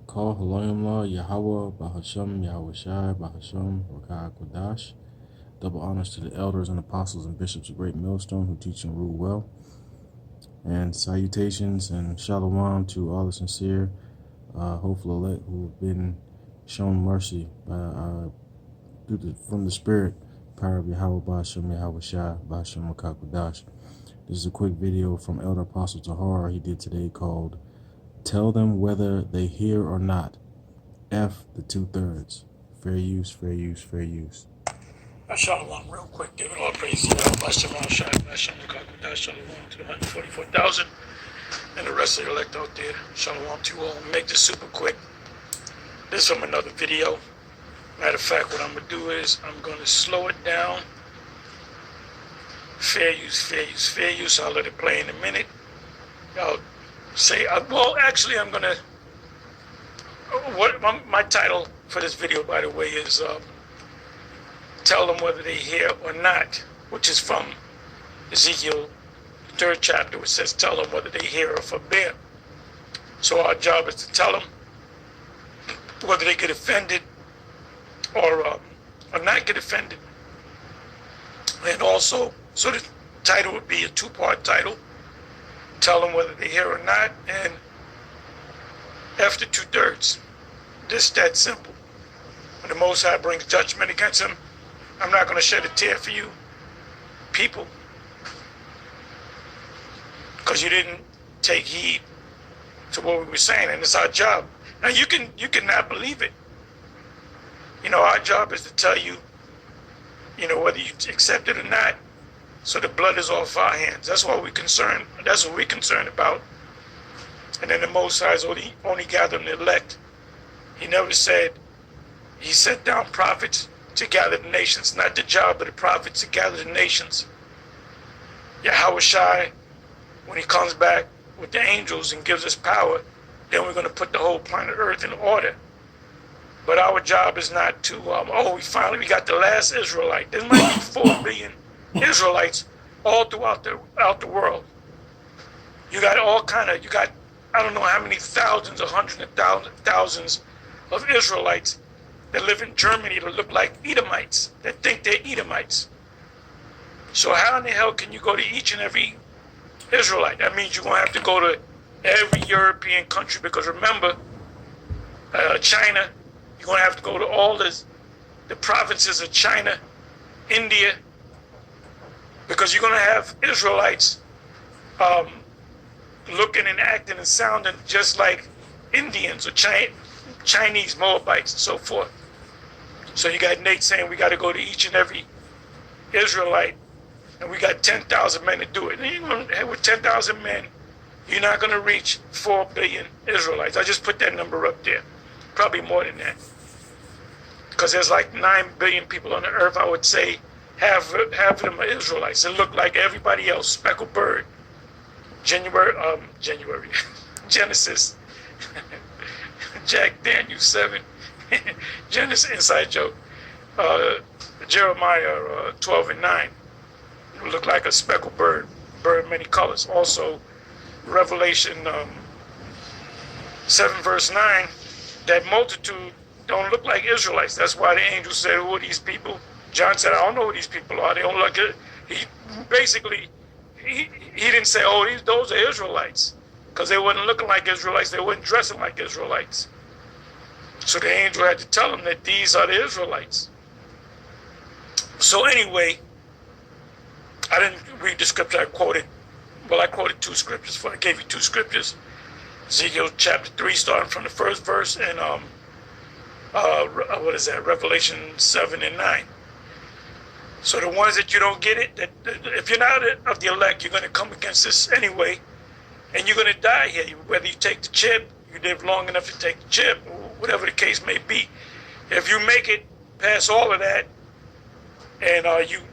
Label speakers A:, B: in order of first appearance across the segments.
A: Call Haloyimla Yahweh Bahasham Yahweh Shai Bahasham Rakah Qadash. Double honors to the elders and apostles and bishops of Great Millstone who teach and rule well. And salutations and shalom to all the sincere, hopeful elect who have been shown mercy by from the Spirit, power of Yahweh Bahasham Yahweh Shai Bahasham Rakah Qadash. This is a quick video from Elder Apostle Tahar he did today called Tell Them Whether They Hear or Not. F the 2/3. Fair use, fair use, fair use.
B: Shalom, real quick, giving all praise to Shalom, Shalom to the 144,000 and the rest of the elect out there. Shalom to you all. Make this super quick. This is from another video. Matter of fact, what I'm going to do is I'm going to slow it down. Fair use, fair use, fair use. I'll let it play in a minute. I'll say, well, actually, I'm going to, my title for this video, by the way, is Tell Them Whether They Hear or Not, which is from Ezekiel, the 3rd chapter, which says, tell them whether they hear or forbear. So our job is to tell them whether they get offended or not get offended. And also, so the title would be a 2-part title. Tell them whether they hear or not, and after 2/3. This that simple. When the Most High brings judgment against him, I'm not going to shed a tear for you, people, because you didn't take heed to what we were saying, and it's our job. Now you can not believe it. You know, our job is to tell you, whether you accept it or not, so the blood is off our hands. That's what we're concerned. That's what we're concerned about. And then the Most High is only gathering the elect. He never said he sent down prophets to gather the nations. Not the job of the prophets to gather the nations. Yahweh Shai, when he comes back with the angels and gives us power, then we're going to put the whole planet Earth in order. But our job is not to, we got the last Israelite. There might be 4 billion Israelites all throughout the world. You got I don't know how many thousands or hundreds of thousands of Israelites that live in Germany that look like Edomites, that think they're Edomites. So how in the hell can you go to each and every Israelite? That means you're going to have to go to every European country, because remember, China, you're going to have to go to all the provinces of China, India, because you're going to have Israelites looking and acting and sounding just like Indians or Chinese, Moabites, and so forth. So you got Nate saying we got to go to each and every Israelite, and we got 10,000 men to do it. And with 10,000 men, you're not going to reach 4 billion Israelites. I just put that number up there. Probably more than that. Because there's like 9 billion people on the earth. I would say half of them are Israelites. They look like everybody else. Speckled bird. Genesis. Jack Daniel 7. Genesis, inside joke. Jeremiah 12 and 9. It look like a speckled bird. Bird many colors. Also, Revelation 7 verse 9. That multitude don't look like Israelites. That's why the angel said, who are these people? John said, I don't know who these people are. They don't look good. He didn't say, those are Israelites, because they wasn't looking like Israelites. They weren't dressing like Israelites. So the angel had to tell them that these are the Israelites. So anyway, I didn't read the scripture. I quoted 2 scriptures. I gave you 2 scriptures. Ezekiel chapter 3, starting from the 1st verse, and Revelation 7 and 9. So the ones that you don't get it, if you're not of the elect, you're going to come against this anyway, and you're going to die here. Whether you take the chip, you live long enough to take the chip, or whatever the case may be. If you make it past all of that, and you're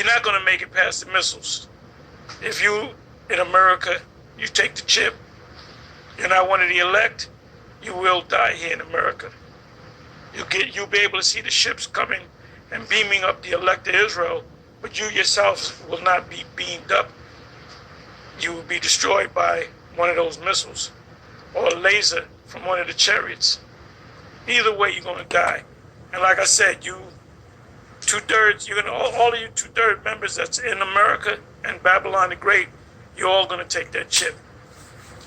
B: not going to make it past the missiles. If you, in America, you take the chip, you're not one of the elect, you will die here in America. You'll be able to see the ships coming and beaming up the elect of Israel, but you yourselves will not be beamed up. You will be destroyed by one of those missiles. or a laser from one of the chariots. Either way, you're gonna die. And like I said, you two-thirds, you're gonna all of you two-thirds members that's in America and Babylon the Great, you're all gonna take that chip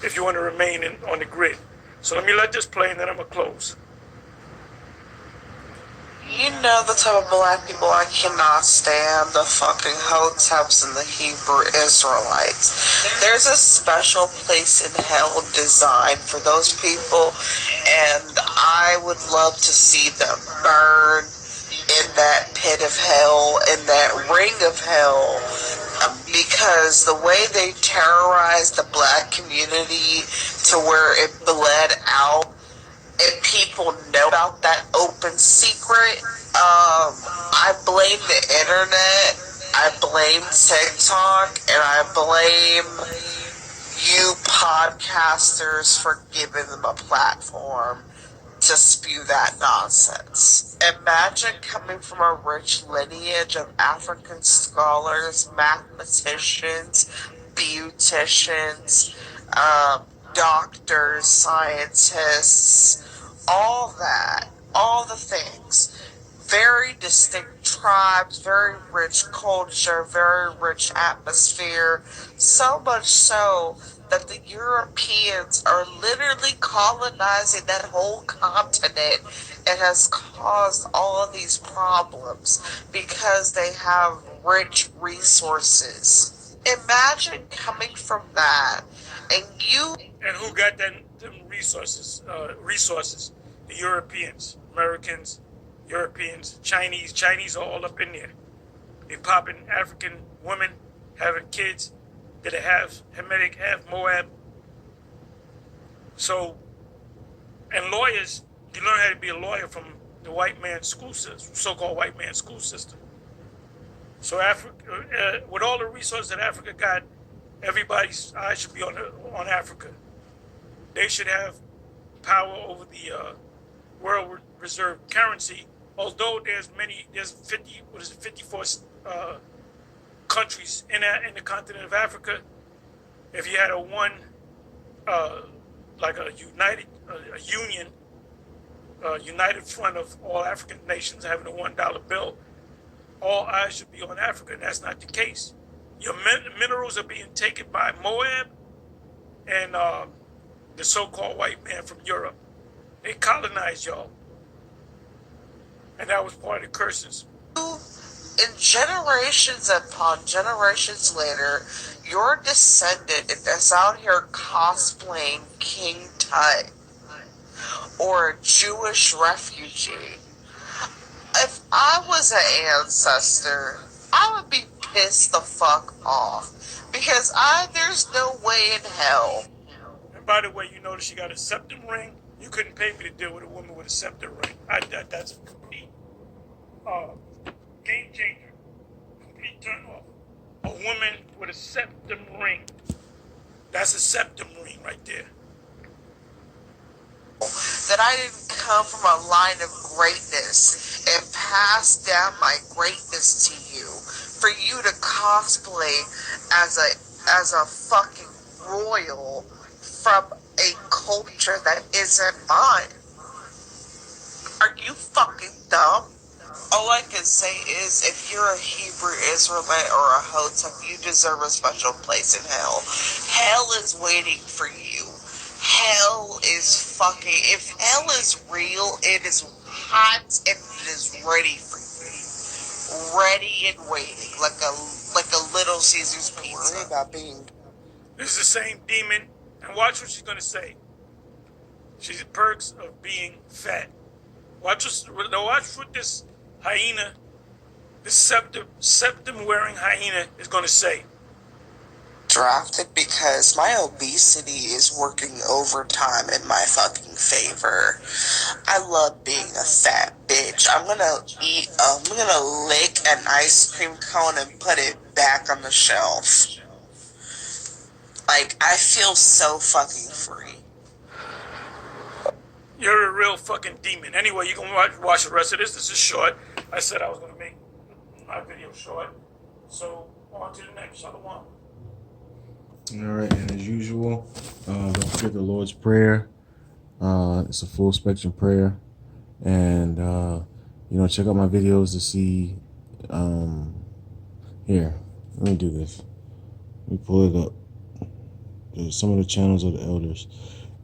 B: if you want to remain on the grid. So let me let this play and then I'm gonna close.
C: You know the type of black people I cannot stand, the fucking hoteps and the Hebrew Israelites. There's a special place in hell designed for those people, and I would love to see them burn in that pit of hell, in that ring of hell, because the way they terrorized the black community to where it bled out, and people know about that open secret, I blame the internet, I blame TikTok, and I blame you podcasters for giving them a platform to spew that nonsense. Imagine coming from a rich lineage of African scholars, mathematicians, beauticians, doctors, scientists, all that, all the things. Very distinct tribes, very rich culture, very rich atmosphere, so much so that the Europeans are literally colonizing that whole continent and has caused all of these problems because they have rich resources. Imagine coming from that and you...
B: And who got them resources? The Europeans, Americans, Europeans, Chinese. Chinese are all up in there. They popping African women, having kids that are half Hamitic, half Moab. So, and lawyers, you learn how to be a lawyer from the white man's school system, so-called white man's school system. So Africa, with all the resources that Africa got, everybody's eyes should be on Africa. They should have power over the world reserve currency. Although there's 54 countries in the continent of Africa. If you had like a united front of all African nations having a $1 bill, all eyes should be on Africa, and that's not the case. Your minerals are being taken by Moab and the so-called white man from Europe. They colonized y'all. And that was part of the curses.
C: And generations upon generations later, your descendant is out here cosplaying King Tut or a Jewish refugee. If I was an ancestor, I would be pissed the fuck off. Because there's no way in hell.
B: And by the way, you notice she got a septum ring? You couldn't pay me to deal with a woman with a septum ring. That's a complete game changer. Complete turn off. A woman with a septum ring. That's a septum ring right there.
C: That I didn't come from a line of greatness and pass down my greatness to you. For you to cosplay as a fucking royal from a culture that isn't mine. Are you fucking dumb? All I can say is, if you're a Hebrew Israelite or a Hotep, you deserve a special place in hell. Hell is waiting for you. Hell is fucking... If hell is real, it is hot and it is ready for you. Ready and waiting, like a Little Caesar's pizza.
B: This is the same demon, and watch what she's gonna say. She's the perks of being fat. Watch what this hyena, this septum wearing hyena is gonna say.
C: Drafted because my obesity is working overtime in my fucking favor. I love being a fat bitch. I'm gonna lick an ice cream cone and put it back on the shelf. Like, I feel so fucking free.
B: You're a real fucking demon. Anyway, you can watch the rest of this. This is short. I said I was gonna make my video short. So on to the next. Shalom.
A: All right, and as usual, don't forget the Lord's Prayer. It's a full spectrum prayer. And, check out my videos to see. Here, let me do this. Let me pull it up. There's some of the channels of the elders.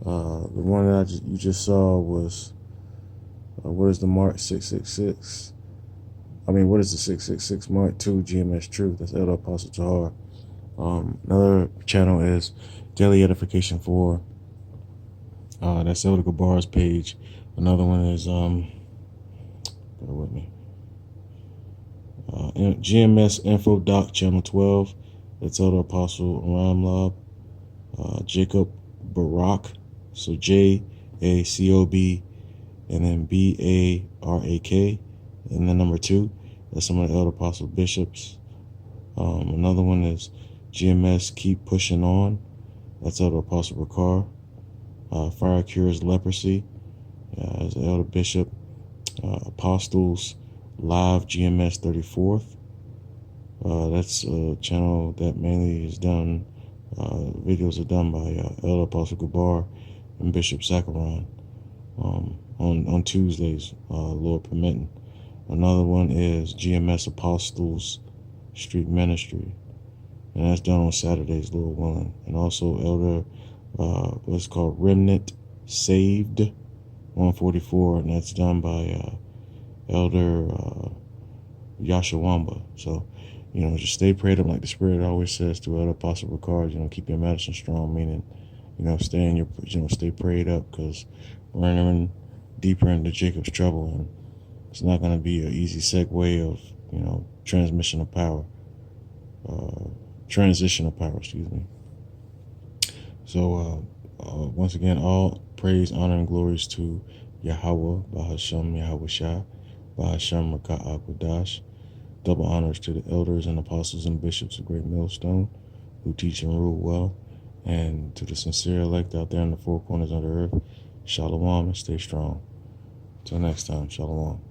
A: The one that you just saw was, what is the Mark 666? What is the 666 Mark 2 GMS Truth? That's Elder Apostle Tahar. Another channel is Daily Edification 4. That's Elder Gabar's page. Another one is, bear with me. GMS Info Doc Channel 12. That's Elder Apostle Ramlab. Jacob Barak. So Jacob and then Barak. And then number 2. That's some of the Elder Apostle Bishops. Another one is GMS Keep Pushing On. That's Elder Apostle Ricard. Fire Cures Leprosy. As Elder Bishop. Apostles Live GMS 34th. That's a channel that mainly is done, videos are done by Elder Apostle Gabar and Bishop Sakaron on Tuesdays, Lord permitting. Another one is GMS Apostles Street Ministry, and that's done on Saturdays, Lord willing. And also Elder, what's called Remnant Saved 144, and that's done by Elder Yashawamba. So, just stay prayed up like the Spirit always says to Elder Apostle Ricard. Keep your medicine strong, meaning, stay in your, stay prayed up, because we're entering deeper into Jacob's trouble, and it's not going to be an easy segue of, transition of power, excuse me. So, once again, all praise, honor, and glories to Yahweh, Bahasham, Yahweh Shah, Bahasham, qadash. Double honors to the elders and apostles and bishops of Great Millstone who teach and rule well. And to the sincere elect out there in the four corners of the earth, shalom and stay strong. Till next time, shalom.